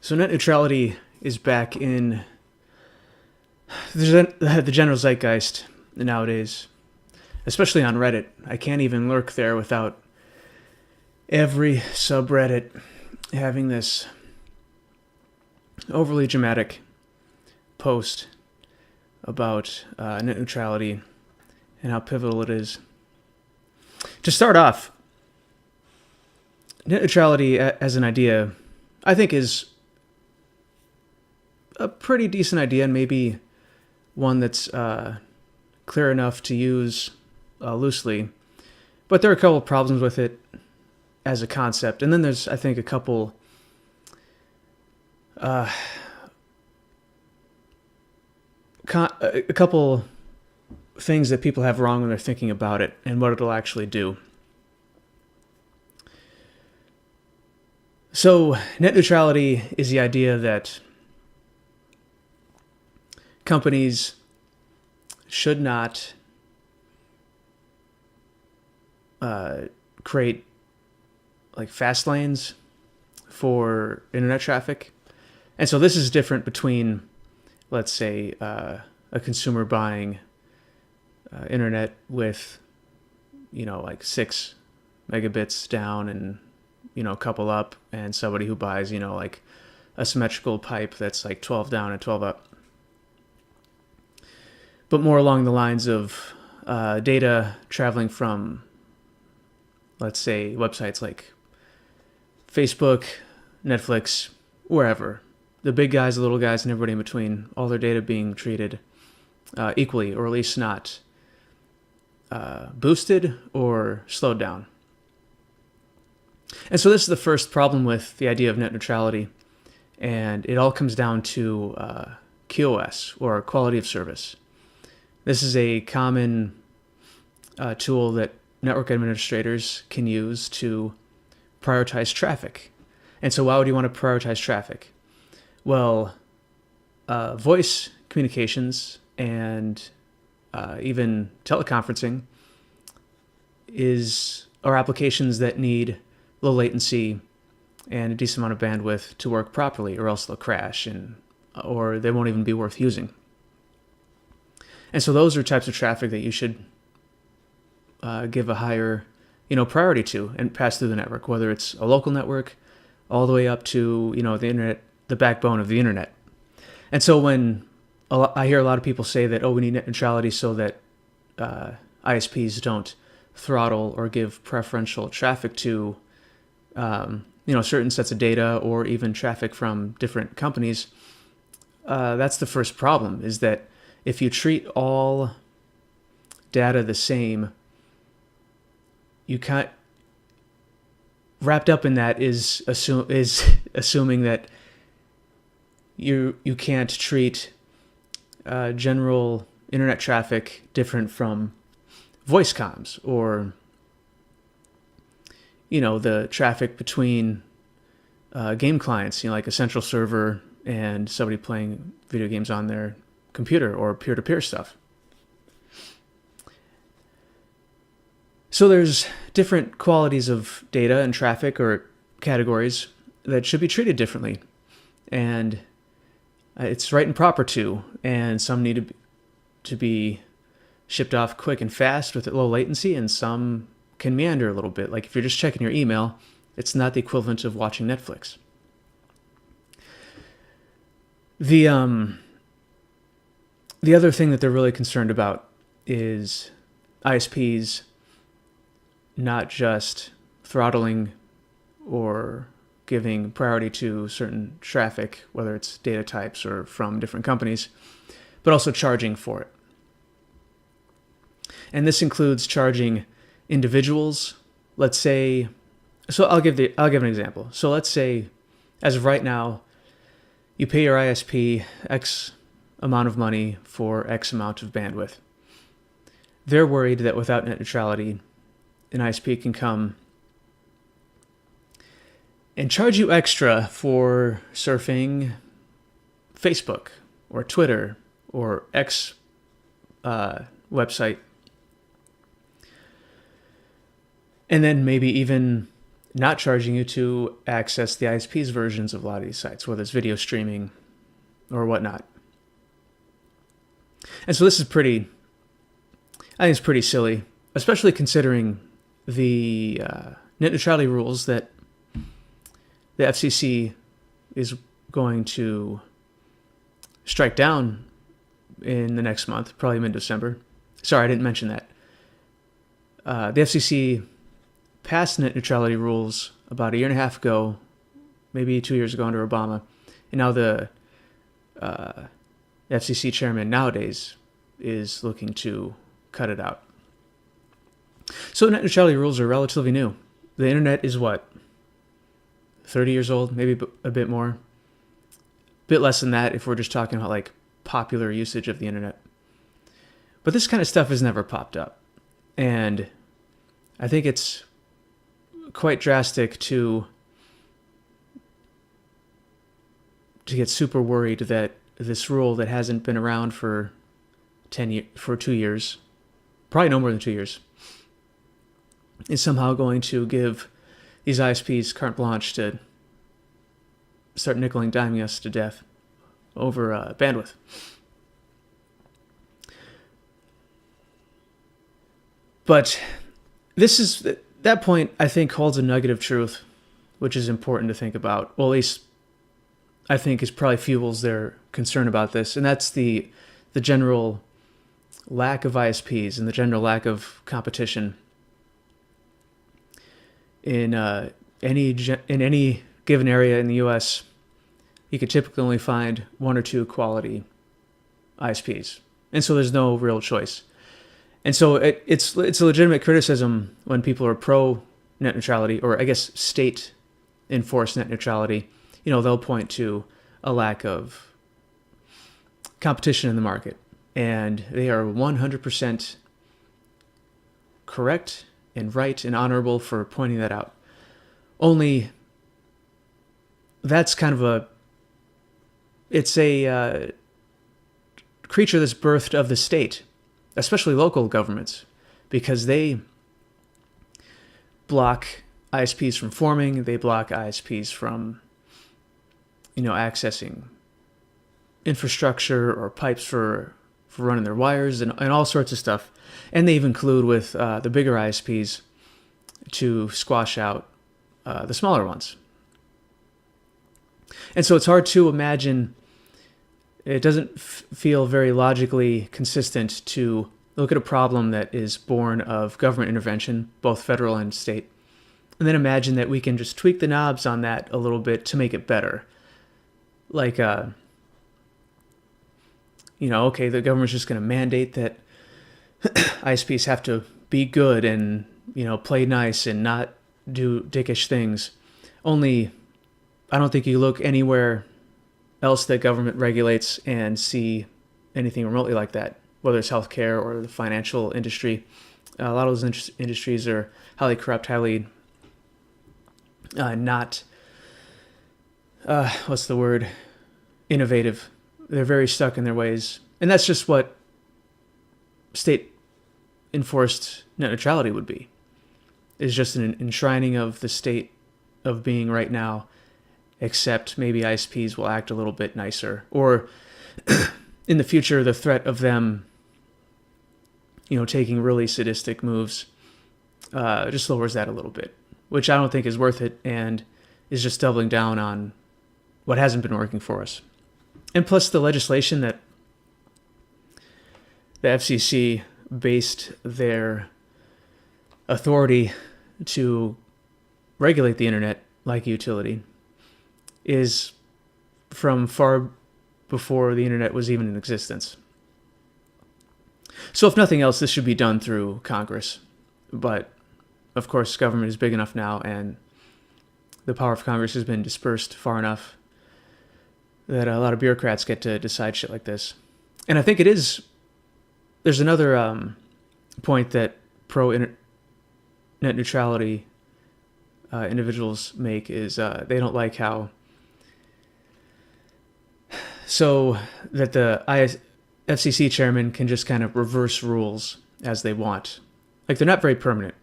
So net neutrality is back in the general zeitgeist nowadays, especially on Reddit. I can't even lurk there without every subreddit having this overly dramatic post about net neutrality and how pivotal it is. To start off, net neutrality as an idea, I think, is a pretty decent idea, and maybe one that's clear enough to use loosely. But there are a couple of problems with it as a concept. And then there's, I think, a couple things that people have wrong when they're thinking about it and what it'll actually do. So net neutrality is the idea that companies should not create like fast lanes for internet traffic. And so this is different between, let's say, a consumer buying internet with, like 6 megabits down and, a couple up, and somebody who buys, like a symmetrical pipe that's like 12 down and 12 up. But more along the lines of data traveling from, let's say, websites like Facebook, Netflix, wherever. The big guys, the little guys, and everybody in between, all their data being treated equally, or at least not boosted or slowed down. And so this is the first problem with the idea of net neutrality, and it all comes down to QoS, or quality of service. This is a common tool that network administrators can use to prioritize traffic. And so why would you want to prioritize traffic? Well, voice communications and even teleconferencing are applications that need low latency and a decent amount of bandwidth to work properly, or else they'll crash or they won't even be worth using. And so those are types of traffic that you should give a higher, priority to and pass through the network, whether it's a local network all the way up to, the internet, the backbone of the internet. And so when I hear a lot of people say that, we need net neutrality so that ISPs don't throttle or give preferential traffic to, certain sets of data, or even traffic from different companies, that's the first problem, is that if you treat all data the same, you can't. Wrapped up in that is assuming that you can't treat general internet traffic different from voice comms, or the traffic between game clients, like a central server and somebody playing video games on their computer, or peer-to-peer stuff. So there's different qualities of data and traffic, or categories, that should be treated differently. And it's right and proper to, and some need to be shipped off quick and fast with low latency, and some can meander a little bit. Like if you're just checking your email, it's not the equivalent of watching Netflix. The other thing that they're really concerned about is ISPs not just throttling or giving priority to certain traffic, whether it's data types or from different companies, but also charging for it. And this includes charging individuals. Let's say, so I'll give an example. So let's say, as of right now, you pay your ISP X amount of money for X amount of bandwidth. They're worried that without net neutrality, an ISP can come and charge you extra for surfing Facebook or Twitter or X website, and then maybe even not charging you to access the ISP's versions of a lot of these sites, whether it's video streaming or whatnot. And so this is I think it's pretty silly, especially considering the net neutrality rules that the FCC is going to strike down in the next month, probably mid-December. Sorry, I didn't mention that. The FCC passed net neutrality rules about a year and a half ago, maybe 2 years ago under Obama, and now the FCC chairman nowadays is looking to cut it out. So net neutrality rules are relatively new. The internet is what? 30 years old, maybe a bit more. A bit less than that if we're just talking about like popular usage of the internet. But this kind of stuff has never popped up. And I think it's quite drastic to get super worried that this rule that hasn't been around for 2 years, probably no more than 2 years, is somehow going to give these ISPs carte blanche to start nickel and diming us to death over bandwidth. But that point, I think, holds a nugget of truth, which is important to think about. Well, at least I think is probably fuels their concern about this, and that's the general lack of ISPs and the general lack of competition in any given area in the U.S. You could typically only find 1 or 2 quality ISPs, and so there's no real choice. And so it's a legitimate criticism when people are pro net neutrality, or I guess state enforced net neutrality. They'll point to a lack of competition in the market, and they are 100% correct and right and honorable for pointing that out. Only that's kind of it's a creature that's birthed of the state, especially local governments, because they block ISPs from forming, they block ISPs from, accessing infrastructure or pipes for running their wires and all sorts of stuff. And they even collude with the bigger ISPs to squash out the smaller ones. And so it's hard to imagine, it doesn't feel very logically consistent to look at a problem that is born of government intervention, both federal and state, and then imagine that we can just tweak the knobs on that a little bit to make it better. Like, okay, the government's just going to mandate that ISPs have to be good and, play nice and not do dickish things. Only, I don't think you look anywhere else that government regulates and see anything remotely like that, whether it's healthcare or the financial industry. A lot of those industries are highly corrupt, highly not, innovative. They're very stuck in their ways. And that's just what state-enforced net neutrality would be. It's just an enshrining of the state of being right now, except maybe ISPs will act a little bit nicer. Or in the future, the threat of them, taking really sadistic moves just lowers that a little bit, which I don't think is worth it and is just doubling down on what hasn't been working for us. And plus the legislation that the FCC based their authority to regulate the internet like a utility is from far before the internet was even in existence. So if nothing else, this should be done through Congress. But of course, government is big enough now, and the power of Congress has been dispersed far enough that a lot of bureaucrats get to decide shit like this. And I think there's another point that pro-net neutrality individuals make is they don't like how so that the FCC chairman can just kind of reverse rules as they want. Like, they're not very permanent.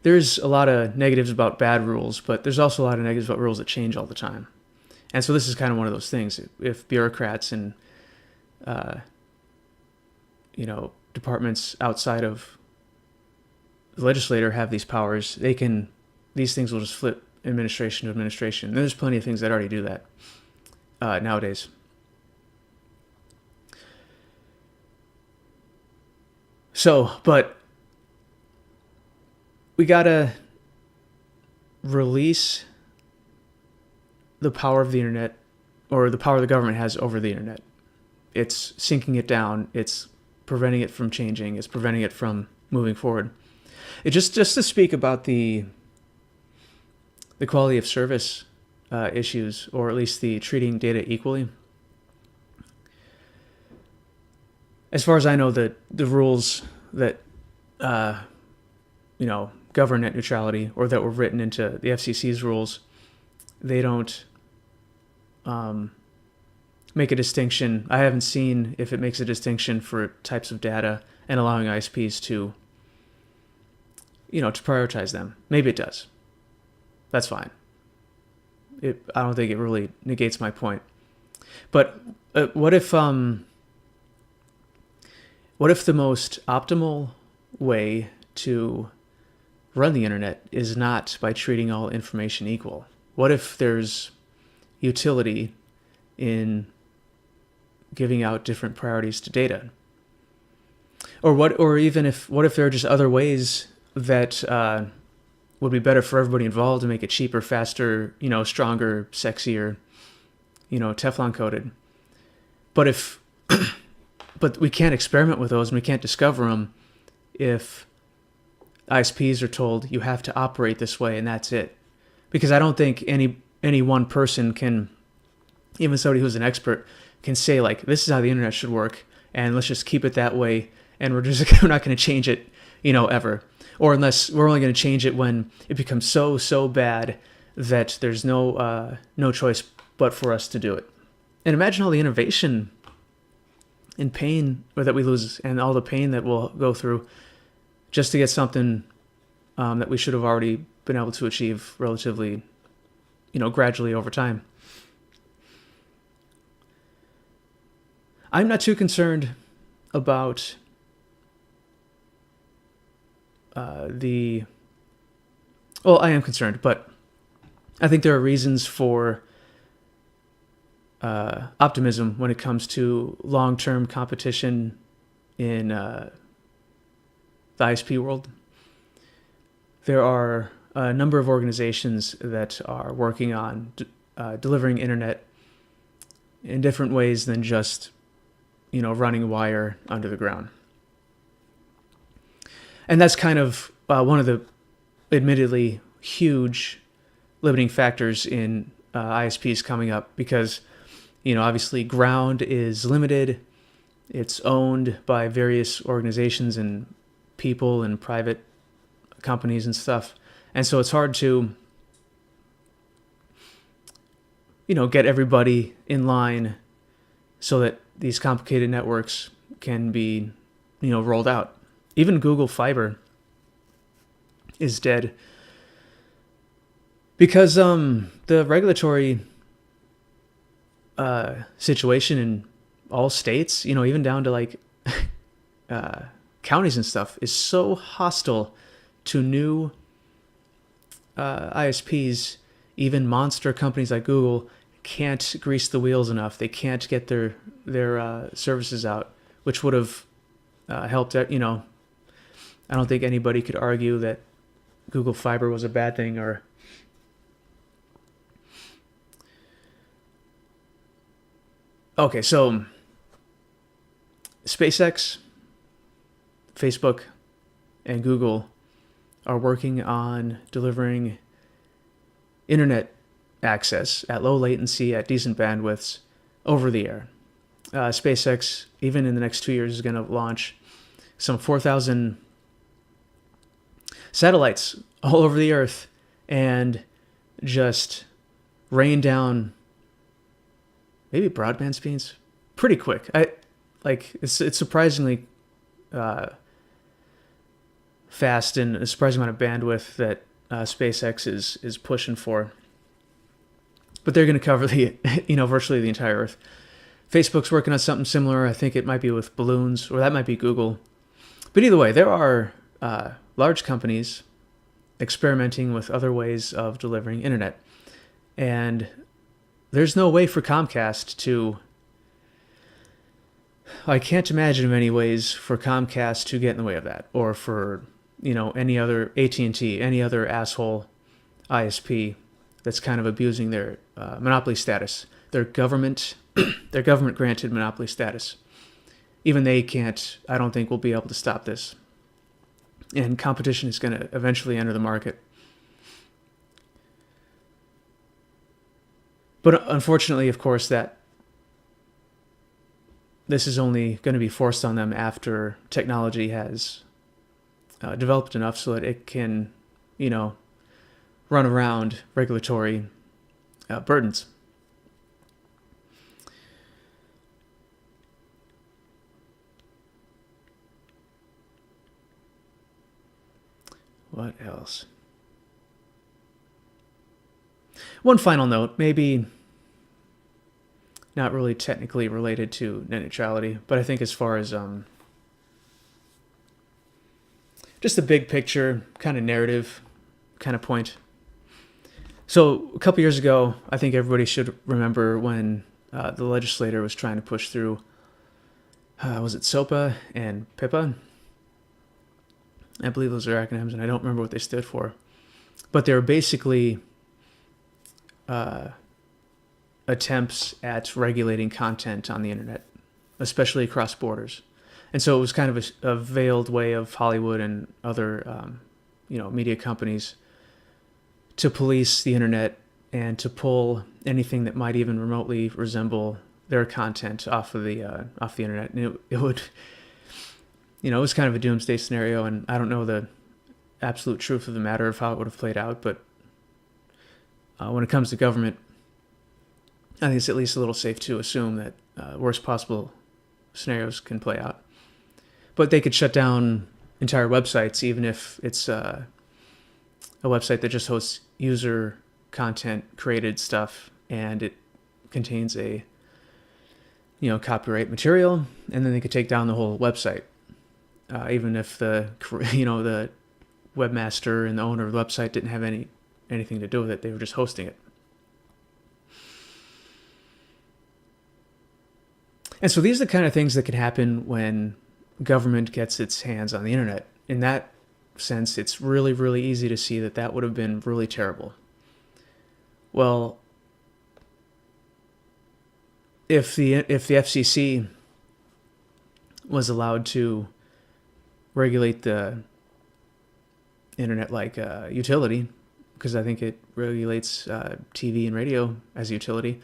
there's a lot of negatives about bad rules, but there's also a lot of negatives about rules that change all the time. And so this is kind of one of those things. If bureaucrats and departments outside of the legislator have these powers, these things will just flip administration to administration. And there's plenty of things that already do that nowadays. So, but we gotta release the power of the internet, or the power the government has over the internet. It's sinking it down. It's preventing it from changing. It's preventing it from moving forward. It just to speak about the quality of service issues, or at least the treating data equally. As far as I know, the rules that govern net neutrality, or that were written into the FCC's rules, they don't make a distinction. I haven't seen if it makes a distinction for types of data and allowing ISPs to prioritize them. Maybe it does. That's fine. I don't think it really negates my point. But what if the most optimal way to run the internet is not by treating all information equal? What if there's utility in giving out different priorities to data? What if there are just other ways that would be better for everybody involved to make it cheaper, faster, stronger, sexier, Teflon coated? But but we can't experiment with those, and we can't discover them if ISPs are told you have to operate this way and that's it. Because I don't think any one person can, even somebody who's an expert, can say like, this is how the internet should work, and let's just keep it that way, and we're not going to change it, ever. Or unless we're only going to change it when it becomes so bad that there's no choice but for us to do it. And imagine all the innovation and pain that we lose, and all the pain that we'll go through just to get something that we should have already been able to achieve relatively, gradually over time. I'm not too concerned about I am concerned, but I think there are reasons for optimism when it comes to long-term competition in the ISP world. There are a number of organizations that are working on delivering internet in different ways than just, running wire under the ground. And that's kind of one of the admittedly huge limiting factors in ISPs coming up, because, obviously ground is limited. It's owned by various organizations and people and private companies and stuff. And so it's hard to, get everybody in line so that these complicated networks can be, rolled out. Even Google Fiber is dead because the regulatory situation in all states, even down to like counties and stuff, is so hostile to new ISPs. Even monster companies like Google can't grease the wheels enough. They can't get their services out, which would have helped. I don't think anybody could argue that Google Fiber was a bad thing. Or okay, so SpaceX, Facebook, and Google are working on delivering internet access at low latency, at decent bandwidths, over the air. SpaceX, even in the next 2 years, is going to launch some 4,000 satellites all over the earth and just rain down maybe broadband speeds pretty quick. It's surprisingly fast and a surprising amount of bandwidth that SpaceX is pushing for. But they're going to cover the virtually the entire Earth. Facebook's working on something similar. I think it might be with balloons, or that might be Google. But either way, there are large companies experimenting with other ways of delivering internet. And there's no way for Comcast to... I can't imagine many ways for Comcast to get in the way of that, or for any other AT&T, any other asshole ISP that's kind of abusing their monopoly status, their government granted monopoly status. Even they can't, I don't think, will be able to stop this. And competition is going to eventually enter the market. But unfortunately, of course, that this is only going to be forced on them after technology has developed enough so that it can, run around regulatory burdens. What else? One final note, maybe not really technically related to net neutrality, but I think as far as just a big picture kind of narrative kind of point. So a couple years ago, I think everybody should remember when the legislator was trying to push through, was it SOPA and PIPA? I believe those are acronyms, and I don't remember what they stood for. But they were basically attempts at regulating content on the internet, especially across borders. And so it was kind of a veiled way of Hollywood and other, media companies to police the internet and to pull anything that might even remotely resemble their content off the internet. And it would, it was kind of a doomsday scenario, and I don't know the absolute truth of the matter of how it would have played out, but when it comes to government, I think it's at least a little safe to assume that worst possible scenarios can play out. But they could shut down entire websites, even if it's a website that just hosts user content created stuff and it contains a copyright material, and then they could take down the whole website, even if the the webmaster and the owner of the website didn't have anything to do with it. They were just hosting it. And so these are the kind of things that can happen when government gets its hands on the internet. In that sense, it's really, really easy to see that would have been really terrible. Well, if the FCC was allowed to regulate the internet like a utility, because I think it regulates TV and radio as a utility.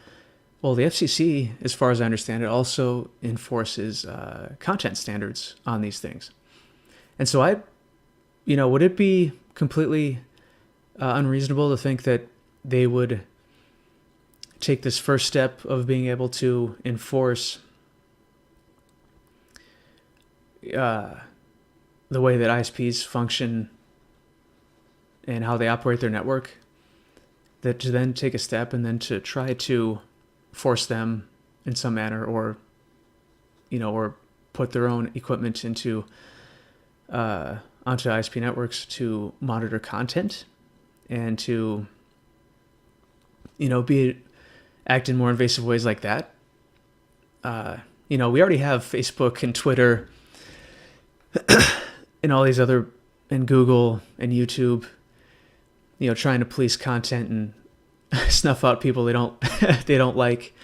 Well, the FCC, as far as I understand it, also enforces content standards on these things. And so would it be completely unreasonable to think that they would take this first step of being able to enforce the way that ISPs function and how they operate their network, that to then take a step and then to try to force them in some manner, or put their own equipment into onto ISP networks to monitor content and to act in more invasive ways like that. We already have Facebook and Twitter and all these other, and Google and YouTube, trying to police content and snuff out people they don't like.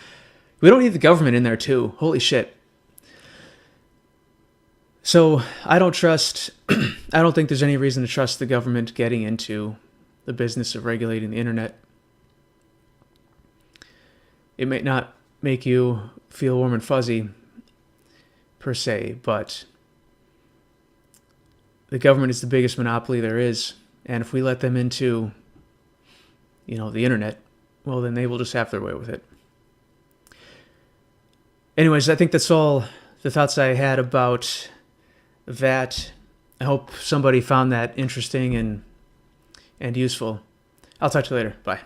We don't need the government in there too. Holy shit. So I don't think there's any reason to trust the government getting into the business of regulating the internet. It may not make you feel warm and fuzzy per se, but the government is the biggest monopoly there is. And if we let them into, the internet, well, then they will just have their way with it. Anyways, I think that's all the thoughts I had about that. I hope somebody found that interesting and useful. I'll talk to you later. Bye.